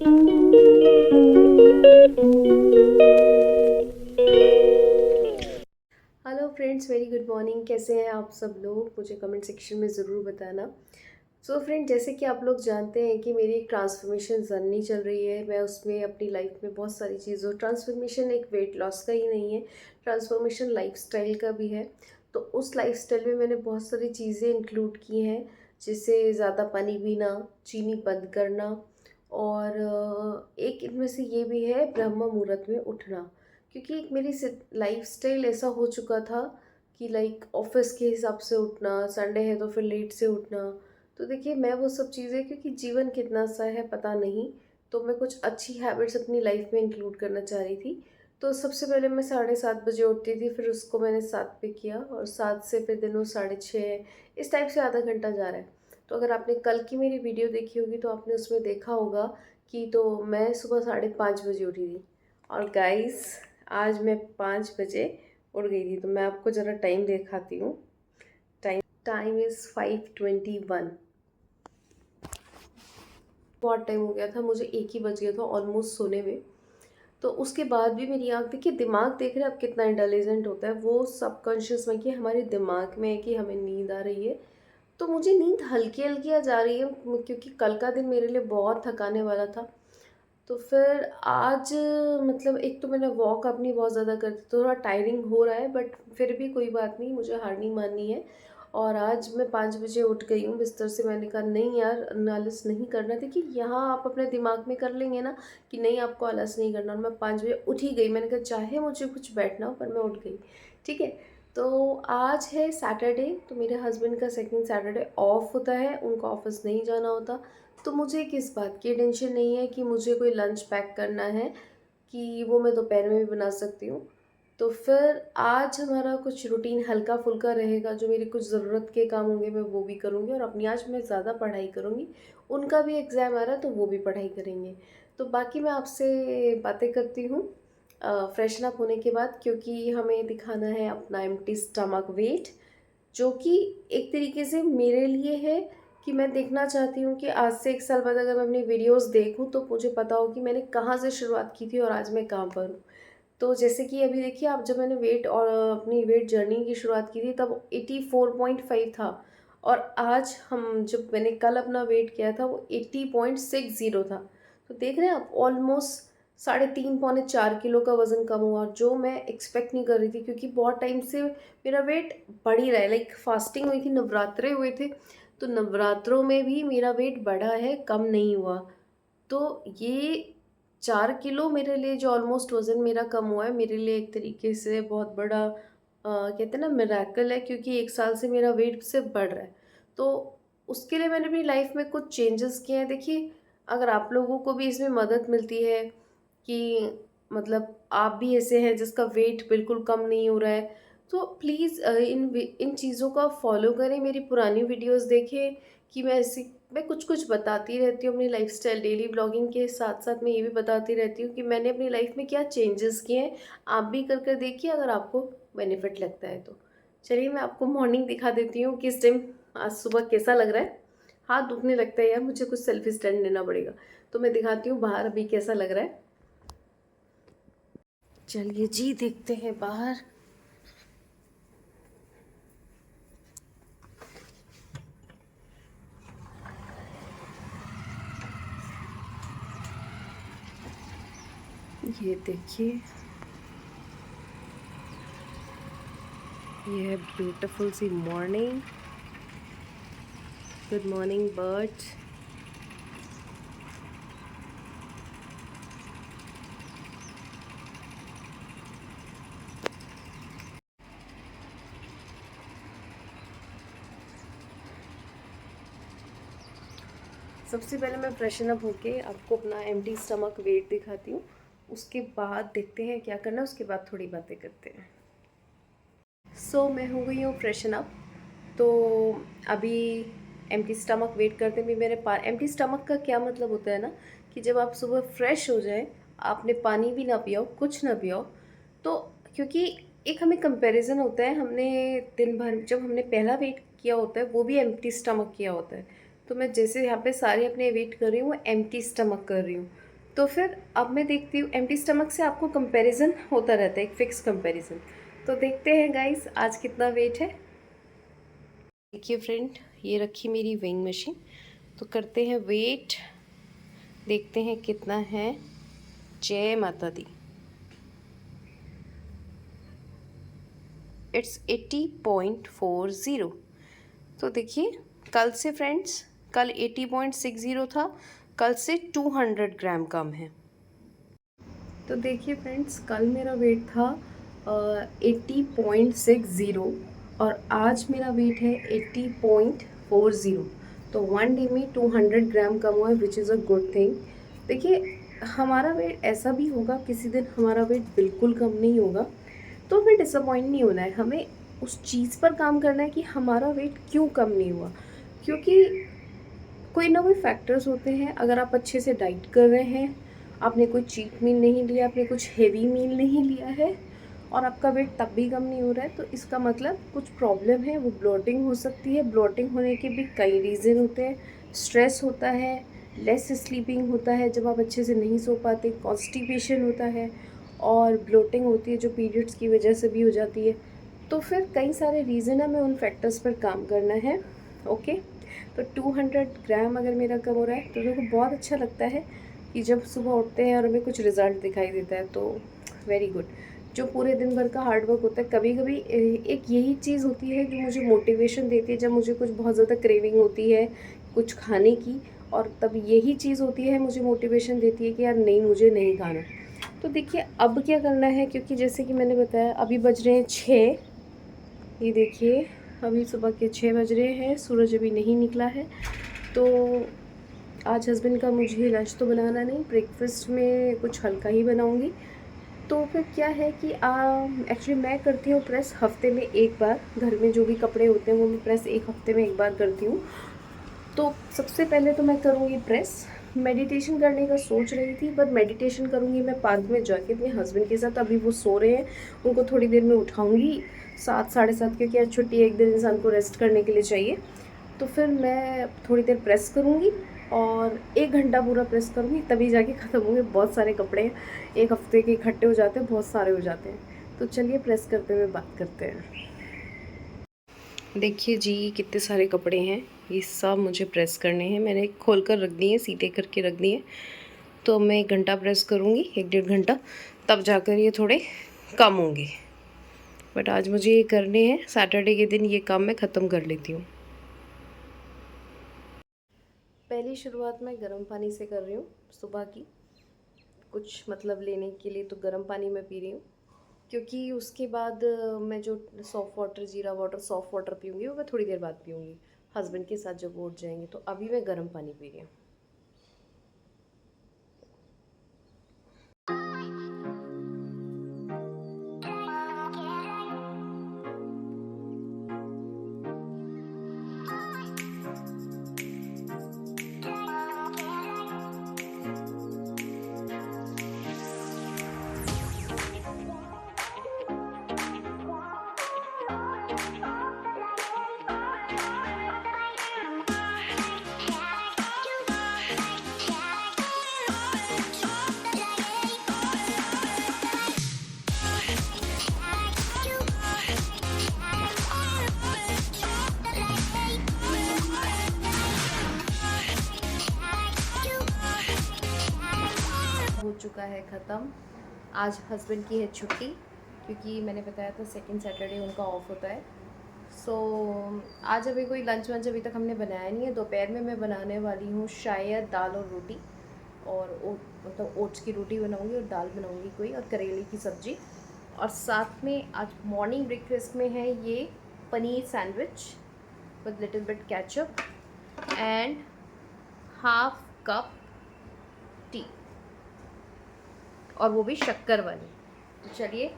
Hello friends, very good morning. कैसे हैं आप सब लोग? मुझे कमेंट सेक्शन में ज़रूर बताना। सो फ्रेंड, जैसे कि आप लोग जानते हैं कि मेरी एक ट्रांसफॉर्मेशन जर्नी चल रही है। मैं उसमें अपनी लाइफ में बहुत सारी चीज़ों, ट्रांसफॉर्मेशन एक वेट लॉस का ही नहीं है, ट्रांसफॉर्मेशन लाइफस्टाइल का भी है। तो उस लाइफस्टाइल में मैंने बहुत सारी चीज़ें इंक्लूड की हैं, जैसे ज़्यादा पानी पीना, चीनी बंद करना, और एक इनमें से ये भी है ब्रह्म मुहूर्त में उठना। क्योंकि एक मेरी लाइफस्टाइल ऐसा हो चुका था कि लाइक ऑफिस के हिसाब से उठना, संडे है तो फिर लेट से उठना। तो देखिए, मैं वो सब चीज़ें, क्योंकि जीवन कितना सा है पता नहीं, तो मैं कुछ अच्छी हैबिट्स अपनी लाइफ में इंक्लूड करना चाह रही थी। तो सबसे पहले मैं 7:30 बजे उठती थी, फिर उसको मैंने 7 पे किया, और 7 से फिर दिनों 6:30, इस टाइप से आधा घंटा जा रहा है। तो अगर आपने कल की मेरी वीडियो देखी होगी तो आपने उसमें देखा होगा कि तो मैं सुबह 5:30 बजे उठी थी। और गाइस, आज मैं 5 बजे उठ गई थी। तो मैं आपको ज़रा टाइम दिखाती हूँ। Time time is 5:21। बहुत टाइम हो गया था, मुझे 1 ही बज गया था ऑलमोस्ट सोने में। तो उसके बाद भी मेरी आँख, देखिए दिमाग देख रहे हैं अब कितना इंटेलिजेंट होता है। वो सबकॉन्शियस में कि हमारे दिमाग में है कि हमें नींद आ रही है। तो मुझे नींद हल्की हल्की आ जा रही है, क्योंकि कल का दिन मेरे लिए बहुत थकाने वाला था। तो फिर आज, मतलब एक तो मैंने वॉक अपनी बहुत ज़्यादा कर दी, तो थोड़ा टायरिंग हो रहा है, बट फिर भी कोई बात नहीं, मुझे हार नहीं माननी है। और आज मैं 5 बजे उठ गई हूँ बिस्तर से। मैंने कहा नहीं यार, आलस नहीं करना। देखिए, यहाँ आप अपने दिमाग में कर लेंगे ना कि नहीं, आपको आलस नहीं करना। और मैं 5 बजे उठ ही गई। मैंने कहा चाहे मुझे कुछ बैठना हो, पर मैं उठ गई। ठीक है। तो आज है सैटरडे, तो मेरे हस्बैंड का सेकंड सैटरडे ऑफ होता है, उनको ऑफिस नहीं जाना होता। तो मुझे किस बात की टेंशन नहीं है कि मुझे कोई लंच पैक करना है, कि वो मैं दोपहर में भी बना सकती हूँ। तो फिर आज हमारा कुछ रूटीन हल्का फुल्का रहेगा। जो मेरी कुछ ज़रूरत के काम होंगे मैं वो भी करूँगी, और अपनी आज मैं ज़्यादा पढ़ाई करूँगी। उनका भी एग्ज़ाम आ रहा है तो वो भी पढ़ाई करेंगे। तो बाकी मैं आपसे बातें करती हूँ फ्रेशन अप होने के बाद, क्योंकि हमें दिखाना है अपना एम्प्टी स्टमक वेट, जो कि एक तरीके से मेरे लिए है कि मैं देखना चाहती हूँ कि आज से 1 साल बाद अगर मैं अपनी वीडियोस देखूँ तो मुझे पता हो कि मैंने कहाँ से शुरुआत की थी और आज मैं कहाँ पर हूँ। तो जैसे कि अभी देखिए, आप, जब मैंने वेट और अपनी वेट जर्नी की शुरुआत की थी तब 84.5 था, और आज हम, जब मैंने कल अपना वेट किया था, वो 80.60 था। तो देख रहे हैं आप, ऑलमोस्ट 3.5 पौने 4 किलो का वज़न कम हुआ, जो मैं एक्सपेक्ट नहीं कर रही थी, क्योंकि बहुत टाइम से मेरा वेट बढ़ ही रहा है। लाइक फास्टिंग हुई थी, नवरात्रे हुए थे, तो नवरात्रों में भी मेरा वेट बढ़ा है, कम नहीं हुआ। तो ये 4 किलो मेरे लिए, जो ऑलमोस्ट वज़न मेरा कम हुआ है, मेरे लिए एक तरीके से बहुत बड़ा कहते हैं ना, मिरेकल है, क्योंकि 1 साल से मेरा वेट सिर्फ बढ़ रहा है। तो उसके लिए मैंने अपनी लाइफ में कुछ चेंजेस किए हैं। देखिए, अगर आप लोगों को भी इसमें मदद मिलती है कि मतलब आप भी ऐसे हैं जिसका वेट बिल्कुल कम नहीं हो रहा है, तो प्लीज़ इन चीज़ों का फॉलो करें। मेरी पुरानी वीडियोस देखें कि मैं कुछ कुछ बताती रहती हूँ अपनी लाइफस्टाइल। डेली ब्लॉगिंग के साथ साथ मैं ये भी बताती रहती हूँ कि मैंने अपनी लाइफ में क्या चेंजेस किए हैं। आप भी कर कर देखिए, अगर आपको बेनिफिट लगता है तो। चलिए, मैं आपको मॉर्निंग दिखा देती हूँ किस टाइम आज सुबह कैसा लग रहा है। हाथ दुखने लगता है यार, मुझे कुछ सेल्फी स्टैंड लेना पड़ेगा। तो मैं दिखाती हूँ बाहर अभी कैसा लग रहा है। चलिए जी, देखते हैं बाहर। ये देखिए, ये है ब्यूटीफुल सी मॉर्निंग। Good morning bird. सबसे पहले मैं फ्रेशन अप होके आपको अपना एम्प्टी स्टमक वेट दिखाती हूँ। उसके बाद देखते हैं क्या करना है, उसके बाद थोड़ी बातें करते हैं। मैं हो गई हूँ फ्रेशन अप। तो अभी एम्प्टी स्टमक वेट करते भी मेरे पास। एम्प्टी स्टमक का क्या मतलब होता है ना, कि जब आप सुबह फ्रेश हो जाए, आपने पानी भी ना पिया हो, कुछ ना पिया हो, तो क्योंकि एक हमें कंपैरिजन होता है, हमने दिन भर जब हमने पहला वेट किया होता है वो भी एम्प्टी स्टमक किया होता है। तो मैं जैसे यहाँ पे सारे अपने वेट कर रही हूँ, वो एम्प्टी स्टमक कर रही हूँ। तो फिर अब मैं देखती हूँ, एम्प्टी स्टमक से आपको कंपैरिजन होता रहता है, एक फिक्स कंपैरिजन। तो देखते हैं गाइस आज कितना वेट है। देखिए फ्रेंड, ये रखी मेरी वेइंग मशीन, तो करते हैं वेट, देखते हैं कितना है। जय माता दी। इट्स 80.40। तो देखिए कल से फ्रेंड्स, कल 80.60 था, कल से 200 ग्राम कम है। तो देखिए फ्रेंड्स, कल मेरा वेट था 80.60 और आज मेरा वेट है 80.40। तो 1 डे में 200 ग्राम कम हुआ है, which is a good thing. देखिए हमारा वेट ऐसा भी होगा, किसी दिन हमारा वेट बिल्कुल कम नहीं होगा, तो हमें डिसअपॉइंट नहीं होना है। हमें उस चीज़ पर काम करना है कि हमारा वेट क्यों कम नहीं हुआ, क्योंकि कोई ना कोई फैक्टर्स होते हैं। अगर आप अच्छे से डाइट कर रहे हैं, आपने कोई चीट मील नहीं लिया, आपने कुछ हेवी मील नहीं लिया है और आपका वेट तब भी कम नहीं हो रहा है, तो इसका मतलब कुछ प्रॉब्लम है। वो ब्लोटिंग हो सकती है। ब्लोटिंग होने के भी कई रीज़न होते हैं। स्ट्रेस होता है, लेस स्लीपिंग होता है जब आप अच्छे से नहीं सो पाते, कॉन्स्टिपेशन होता है, और ब्लोटिंग होती है जो पीरियड्स की वजह से भी हो जाती है। तो फिर कई सारे रीज़न है, हमें उन फैक्टर्स पर काम करना है। ओके, तो 200 ग्राम अगर मेरा कम हो रहा है तो मेरे को बहुत अच्छा लगता है कि जब सुबह उठते हैं और हमें कुछ रिज़ल्ट दिखाई देता है, तो वेरी गुड। जो पूरे दिन भर का हार्ड वर्क होता है, कभी कभी एक यही चीज़ होती है जो मुझे मोटिवेशन देती है, जब मुझे कुछ बहुत ज़्यादा क्रेविंग होती है कुछ खाने की, और तब यही चीज़ होती है मुझे मोटिवेशन देती है कि यार नहीं, मुझे नहीं खाना। तो देखिए अब क्या करना है, क्योंकि जैसे कि मैंने बताया अभी बज रहे हैं 6। ये देखिए अभी सुबह के 6 बज रहे हैं, सूरज अभी नहीं निकला है। तो आज हस्बैंड का मुझे लंच तो बनाना नहीं, ब्रेकफास्ट में कुछ हल्का ही बनाऊंगी। तो फिर क्या है कि एक्चुअली मैं करती हूँ प्रेस हफ्ते में एक बार। घर में जो भी कपड़े होते हैं वो मैं प्रेस एक हफ्ते में एक बार करती हूँ। तो सबसे पहले तो मैं करूँगी प्रेस। मेडिटेशन करने का सोच रही थी, पर मेडिटेशन करूँगी मैं पार्क में जाके अपने हस्बैंड के साथ। अभी वो सो रहे हैं, उनको थोड़ी देर में उठाऊँगी 7 साढ़े 7, क्योंकि आज छुट्टी है, एक दिन इंसान को रेस्ट करने के लिए चाहिए। तो फिर मैं थोड़ी देर प्रेस करूँगी और 1 घंटा पूरा प्रेस करूँगी, तभी जाके ख़त्म होंगे। बहुत सारे कपड़े एक हफ्ते के इकट्ठे हो जाते हैं, बहुत सारे हो जाते हैं। तो चलिए प्रेस करते हुए बात करते हैं। देखिए जी कितने सारे कपड़े हैं, ये सब मुझे प्रेस करने हैं। मैंने खोल कर रख दिए, सीधे करके रख दिए। तो मैं 1 घंटा प्रेस करूँगी, 1 डेढ़ घंटा, तब जाकर ये थोड़े कम होंगे। बट आज मुझे ये करने हैं, सैटरडे के दिन ये काम मैं ख़त्म कर लेती हूँ। पहली शुरुआत मैं गर्म पानी से कर रही हूँ सुबह की। कुछ मतलब लेने के लिए तो गर्म पानी मैं पी रही हूँ, क्योंकि उसके बाद मैं जो सॉफ़्ट वाटर, जीरा वाटर, सॉफ़्ट वाटर पीऊँगी वो मैं थोड़ी देर बाद पीऊँगी हस्बैंड के साथ जब वो उठ जाएंगे। तो अभी मैं गर्म पानी पी रही हूँ। हो चुका है ख़त्म। आज हस्बैंड की है छुट्टी, क्योंकि मैंने बताया था सेकंड सैटरडे उनका ऑफ होता है। सो आज अभी कोई लंच वंच अभी तक हमने बनाया नहीं है। दोपहर में मैं बनाने वाली हूँ शायद दाल और रोटी, और मतलब ओट्स की रोटी बनाऊँगी और दाल बनाऊँगी कोई, और करेले की सब्ज़ी। और साथ में आज मॉर्निंग ब्रेकफास्ट में है ये paneer sandwich with little bit ketchup and half cup T, और वो भी शक्कर वाली। तो चलिए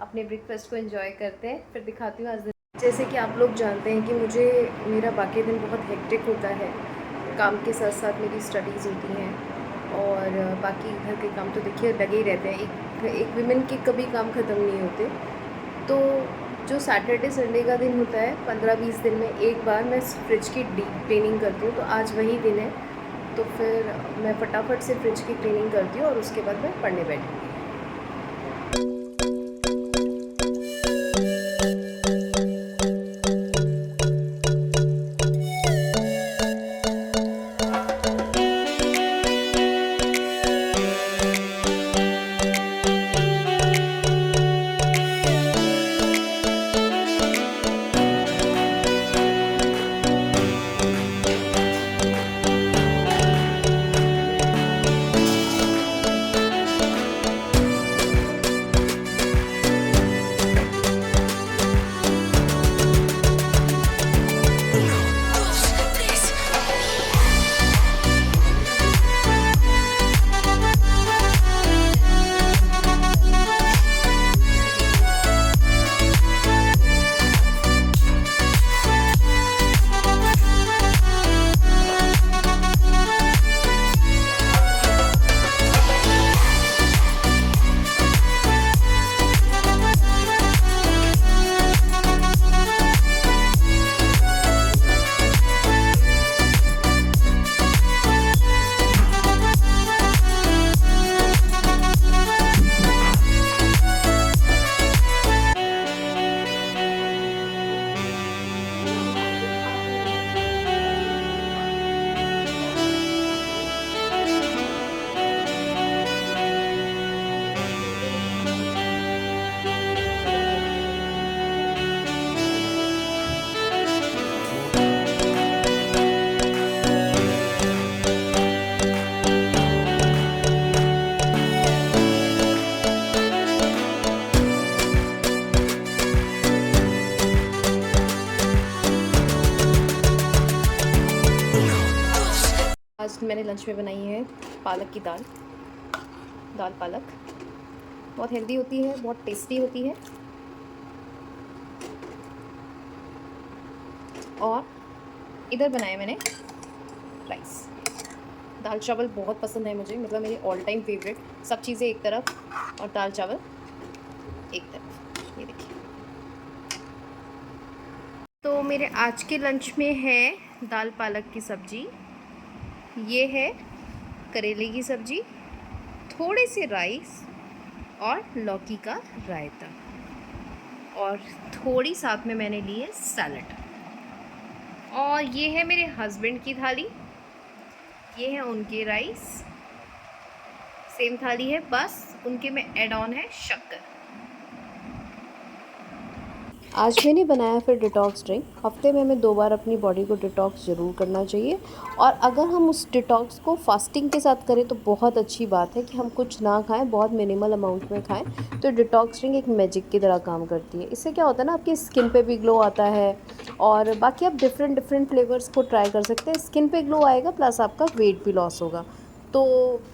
अपने ब्रेकफास्ट को एंजॉय करते हैं, फिर दिखाती हूँ आज दिन। जैसे कि आप लोग जानते हैं कि मुझे मेरा बाकी दिन बहुत हेक्टिक होता है, काम के साथ साथ मेरी स्टडीज़ होती हैं और बाकी घर के काम तो देखिए लगे ही रहते हैं। एक विमेन के कभी काम ख़त्म नहीं होते। तो जो सैटरडे संडे का दिन होता है, 15-20 दिन में एक बार मैं फ्रिज की डीप क्लीनिंग करती हूँ, तो आज वही दिन है। तो फिर मैं फटाफट से फ्रिज की क्लीनिंग करती हूँ और उसके बाद मैं पढ़ने बैठूँगी। आज मैंने लंच में बनाई है पालक की दाल, दाल पालक। बहुत हेल्दी होती है, बहुत टेस्टी होती है। और इधर बनाया मैंने राइस। दाल चावल बहुत पसंद है मुझे, मतलब मेरे ऑल टाइम फेवरेट। सब चीज़ें एक तरफ और दाल चावल एक तरफ। ये देखिए, तो मेरे आज के लंच में है दाल पालक की सब्ज़ी, ये है करेले की सब्ज़ी, थोड़े से राइस और लौकी का रायता, और थोड़ी साथ में मैंने ली है सैलड। और ये है मेरे हस्बैंड की थाली, ये है उनके राइस। सेम थाली है, बस उनके में ऐड ऑन है शक्कर। आज मैंने बनाया फिर डिटॉक्स ड्रिंक। हफ्ते में हमें 2 बार अपनी बॉडी को डिटॉक्स ज़रूर करना चाहिए, और अगर हम उस डिटॉक्स को फास्टिंग के साथ करें तो बहुत अच्छी बात है कि हम कुछ ना खाएं, बहुत मिनिमल अमाउंट में खाएं। तो डिटॉक्स ड्रिंक एक मैजिक की तरह काम करती है। इससे क्या होता है ना, आपकी स्किन पे भी ग्लो आता है, और बाकी आप डिफरेंट फ्लेवर्स को ट्राई कर सकते हैं। स्किन पे ग्लो आएगा, प्लस आपका वेट भी लॉस होगा। तो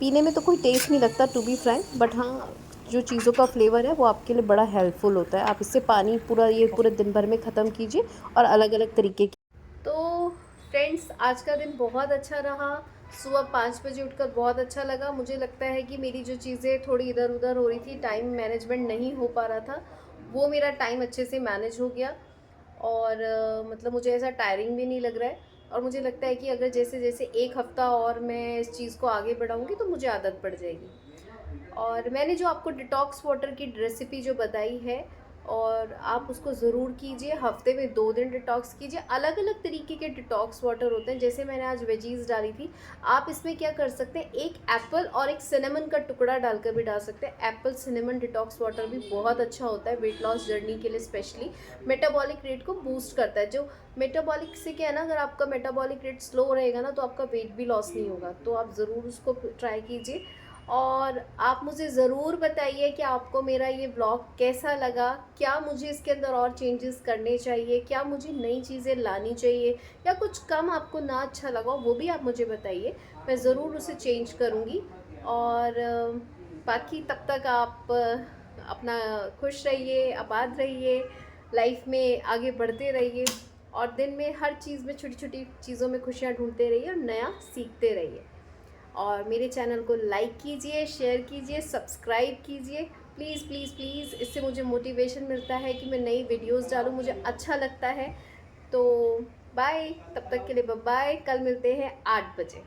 पीने में तो कोई टेस्ट नहीं लगता टू बी फ्रैंक, बट हाँ, जो चीज़ों का फ्लेवर है वो आपके लिए बड़ा हेल्पफुल होता है। आप इससे पानी पूरे दिन भर में ख़त्म कीजिए, और अलग अलग तरीके की। तो फ्रेंड्स, आज का दिन बहुत अच्छा रहा। सुबह 5 बजे उठकर बहुत अच्छा लगा। मुझे लगता है कि मेरी जो चीज़ें थोड़ी इधर उधर हो रही थी, टाइम मैनेजमेंट नहीं हो पा रहा था, वो मेरा टाइम अच्छे से मैनेज हो गया। और मतलब मुझे ऐसा टायरिंग भी नहीं लग रहा है। और मुझे लगता है कि अगर जैसे जैसे एक हफ़्ता और मैं इस चीज़ को आगे बढ़ाऊँगी तो मुझे आदत पड़ जाएगी। और मैंने जो आपको डिटॉक्स वाटर की रेसिपी जो बताई है, और आप उसको ज़रूर कीजिए। हफ्ते में 2 दिन डिटॉक्स कीजिए। अलग अलग तरीके के डिटॉक्स वाटर होते हैं, जैसे मैंने आज वेजीज़ डाली थी। आप इसमें क्या कर सकते हैं, एक एप्पल और एक सिनेमन का टुकड़ा डालकर भी डाल सकते हैं। एप्पल सिनेमन डिटॉक्स वाटर भी बहुत अच्छा होता है वेट लॉस जर्नी के लिए, स्पेशली मेटाबॉलिक रेट को बूस्ट करता है। जो मेटाबॉलिक से क्या है ना, अगर आपका मेटाबॉलिक रेट स्लो रहेगा ना, तो आपका वेट भी लॉस नहीं होगा। तो आप ज़रूर उसको ट्राई कीजिए। और आप मुझे ज़रूर बताइए कि आपको मेरा ये ब्लॉग कैसा लगा, क्या मुझे इसके अंदर और चेंजेस करने चाहिए, क्या मुझे नई चीज़ें लानी चाहिए, या कुछ कम आपको ना अच्छा लगा वो भी आप मुझे बताइए। मैं ज़रूर उसे चेंज करूँगी। और बाकी तब तक आप अपना खुश रहिए, आबाद रहिए, लाइफ में आगे बढ़ते रहिए, और दिन में हर चीज़ में छोटी छोटी चीज़ों में खुशियाँ ढूंढते रहिए और नया सीखते रहिए। और मेरे चैनल को लाइक कीजिए, शेयर कीजिए, सब्सक्राइब कीजिए, प्लीज़ प्लीज़ प्लीज़। इससे मुझे मोटिवेशन मिलता है कि मैं नई वीडियोस डालूँ, मुझे अच्छा लगता है। तो बाय, तब तक के लिए बाय। कल मिलते हैं 8 बजे।